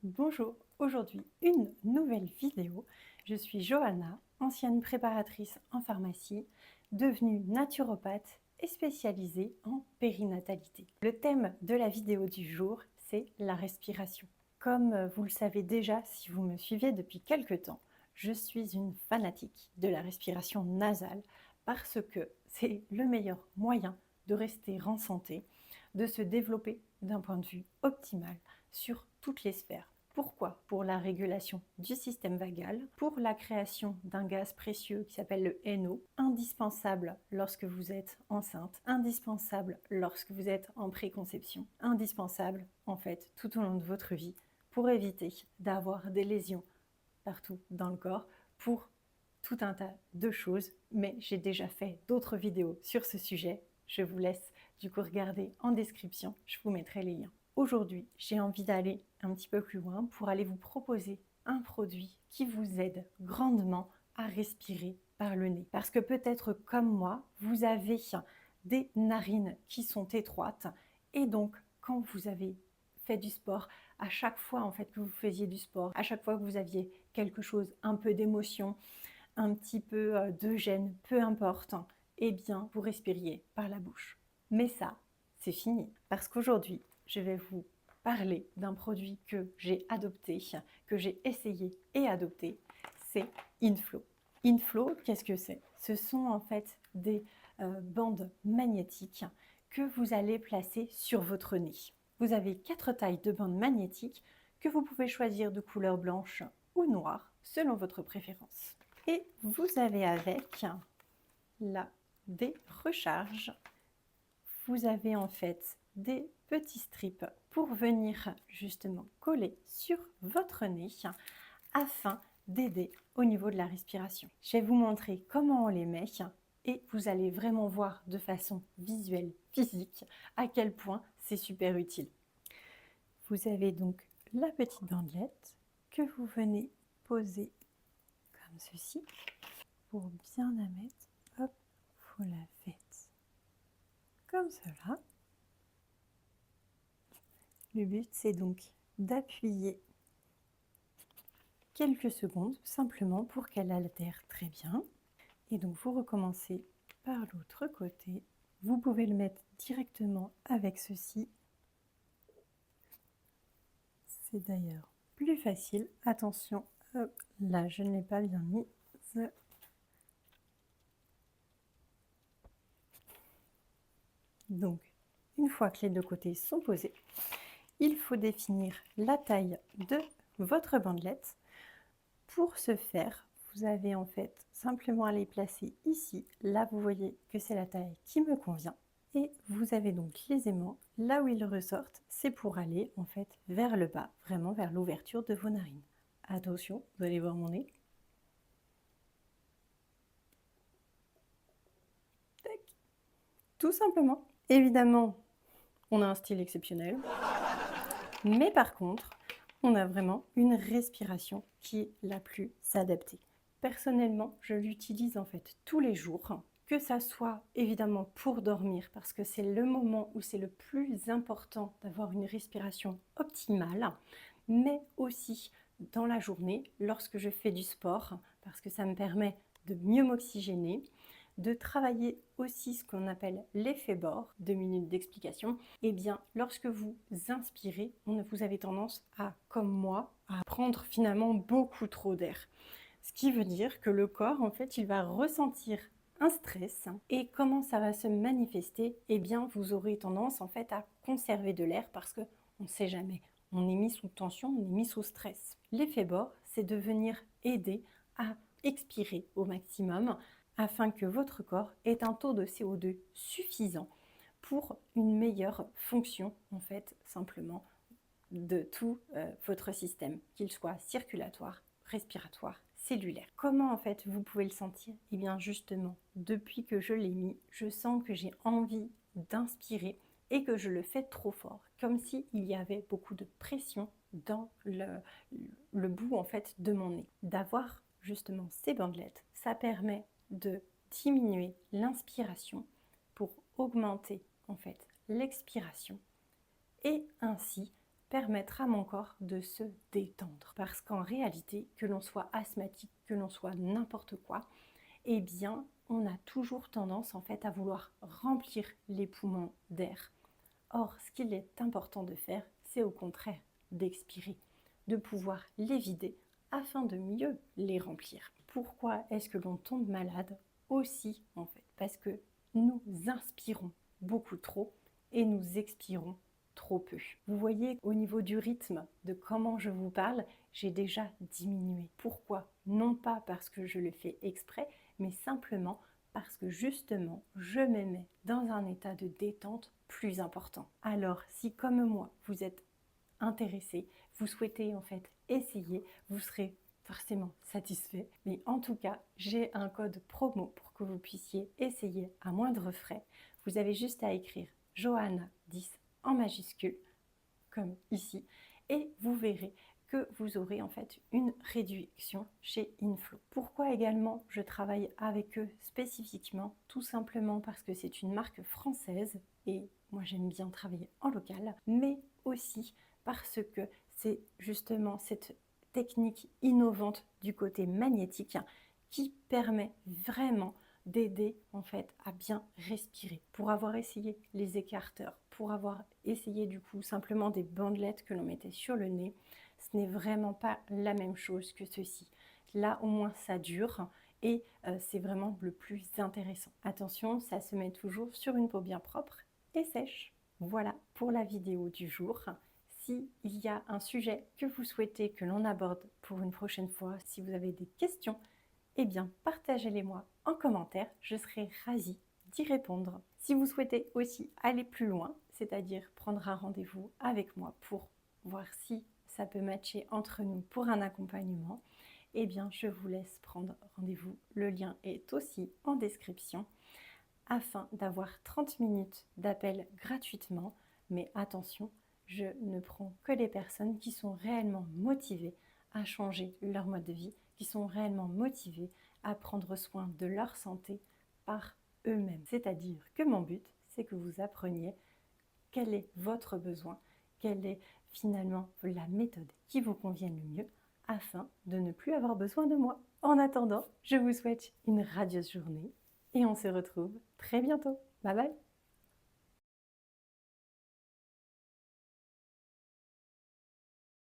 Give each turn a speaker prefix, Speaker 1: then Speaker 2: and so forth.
Speaker 1: Bonjour, aujourd'hui une nouvelle vidéo. Je suis Johanna, ancienne préparatrice en pharmacie, devenue naturopathe et spécialisée en périnatalité. Le thème de la vidéo du jour, c'est la respiration. Comme vous le savez déjà si vous me suivez depuis quelque temps, je suis une fanatique de la respiration nasale parce que c'est le meilleur moyen de rester en santé, de se développer d'un point de vue optimal sur toutes les sphères. Pourquoi? Pour la régulation du système vagal, pour la création d'un gaz précieux qui s'appelle le NO, indispensable lorsque vous êtes enceinte, indispensable lorsque vous êtes en préconception, indispensable en fait tout au long de votre vie pour éviter d'avoir des lésions partout dans le corps, pour tout un tas de choses, mais j'ai déjà fait d'autres vidéos sur ce sujet. Je vous laisse du coup regarder en description, je vous mettrai les liens. Aujourd'hui, j'ai envie d'aller un petit peu plus loin pour aller vous proposer un produit qui vous aide grandement à respirer par le nez. Parce que peut-être comme moi, vous avez des narines qui sont étroites et donc quand vous avez fait du sport, à chaque fois en fait que vous faisiez du sport, à chaque fois que vous aviez quelque chose, un peu d'émotion, un petit peu de gêne, peu importe, eh bien vous respiriez par la bouche. Mais ça, c'est fini. Parce qu'aujourd'hui, je vais vous parler d'un produit que j'ai adopté, que j'ai essayé et adopté, c'est Inflow. Inflow, qu'est-ce que c'est? Ce sont en fait des bandes magnétiques que vous allez placer sur votre nez. Vous avez 4 tailles de bandes magnétiques que vous pouvez choisir de couleur blanche ou noire selon votre préférence. Et vous avez avec là des recharges. Vous avez en fait des petits strips pour venir justement coller sur votre nez afin d'aider au niveau de la respiration. Je vais vous montrer comment on les met et vous allez vraiment voir de façon visuelle, physique, à quel point c'est super utile. Vous avez donc la petite bandelette que vous venez poser comme ceci. Pour bien la mettre, hop, vous la faites comme cela. Le but, c'est donc d'appuyer quelques secondes simplement pour qu'elle altère très bien. Et donc, vous recommencez par l'autre côté. Vous pouvez le mettre directement avec ceci. C'est d'ailleurs plus facile. Attention, hop, là, je ne l'ai pas bien mis. Donc, une fois que les deux côtés sont posés, il faut définir la taille de votre bandelette. Pour ce faire, vous avez en fait simplement à les placer ici. Là, vous voyez que c'est la taille qui me convient. Et vous avez donc les aimants, là où ils ressortent, c'est pour aller en fait vers le bas, vraiment vers l'ouverture de vos narines. Attention, vous allez voir mon nez. Tac. Tout simplement. Évidemment, on a un style exceptionnel. Mais par contre, on a vraiment une respiration qui est la plus adaptée. Personnellement, je l'utilise en fait tous les jours, que ça soit évidemment pour dormir, parce que c'est le moment où c'est le plus important d'avoir une respiration optimale, mais aussi dans la journée, lorsque je fais du sport, parce que ça me permet de mieux m'oxygéner, de travailler aussi ce qu'on appelle l'effet bord, 2 minutes d'explication. Eh bien, lorsque vous inspirez, vous avez tendance à, comme moi, à prendre finalement beaucoup trop d'air. Ce qui veut dire que le corps, en fait, il va ressentir un stress. Et comment ça va se manifester? Eh bien, vous aurez tendance, en fait, à conserver de l'air parce qu'on ne sait jamais. On est mis sous tension, on est mis sous stress. L'effet bord, c'est de venir aider à expirer au maximum afin que votre corps ait un taux de CO2 suffisant pour une meilleure fonction, en fait, simplement, de tout votre système, qu'il soit circulatoire, respiratoire, cellulaire. Comment en fait vous pouvez le sentir? Eh bien justement, depuis que je l'ai mis, je sens que j'ai envie d'inspirer et que je le fais trop fort, comme s'il y avait beaucoup de pression dans le bout en fait de mon nez. D'avoir justement ces bandelettes, ça permet de diminuer l'inspiration pour augmenter en fait l'expiration et ainsi permettre à mon corps de se détendre. Parce qu'en réalité, que l'on soit asthmatique, que l'on soit n'importe quoi, eh bien, on a toujours tendance en fait à vouloir remplir les poumons d'air. Or, ce qu'il est important de faire, c'est au contraire d'expirer, de pouvoir les vider afin de mieux les remplir. Pourquoi est-ce que l'on tombe malade? Aussi, en fait, parce que nous inspirons beaucoup trop et nous expirons trop peu. Vous voyez, au niveau du rythme, de comment je vous parle, j'ai déjà diminué. Pourquoi? Non pas parce que je le fais exprès, mais simplement parce que justement, je me mets dans un état de détente plus important. Alors, si comme moi, vous êtes intéressé, vous souhaitez en fait essayer, vous serez forcément satisfait. Mais en tout cas, j'ai un code promo pour que vous puissiez essayer à moindre frais. Vous avez juste à écrire Johanna 10 en majuscule, comme ici, et vous verrez que vous aurez en fait une réduction chez Inflow. Pourquoi également je travaille avec eux spécifiquement? Tout simplement parce que c'est une marque française et moi j'aime bien travailler en local, mais aussi parce que c'est justement cette technique innovante du côté magnétique qui permet vraiment d'aider en fait à bien respirer. Pour avoir essayé les écarteurs, pour avoir essayé du coup simplement des bandelettes que l'on mettait sur le nez, ce n'est vraiment pas la même chose que ceci. Là au moins ça dure et c'est vraiment le plus intéressant. Attention, ça se met toujours sur une peau bien propre et sèche. Voilà pour la vidéo du jour. S'il y a un sujet que vous souhaitez que l'on aborde pour une prochaine fois, si vous avez des questions, eh bien partagez-les-moi en commentaire, je serai ravie d'y répondre. Si vous souhaitez aussi aller plus loin, c'est-à-dire prendre un rendez-vous avec moi pour voir si ça peut matcher entre nous pour un accompagnement, eh bien je vous laisse prendre rendez-vous. Le lien est aussi en description afin d'avoir 30 minutes d'appel gratuitement. Mais attention, je ne prends que les personnes qui sont réellement motivées à changer leur mode de vie, qui sont réellement motivées à prendre soin de leur santé par eux-mêmes. C'est-à-dire que mon but, c'est que vous appreniez quel est votre besoin, quelle est finalement la méthode qui vous convient le mieux afin de ne plus avoir besoin de moi. En attendant, je vous souhaite une radieuse journée et on se retrouve très bientôt. Bye bye!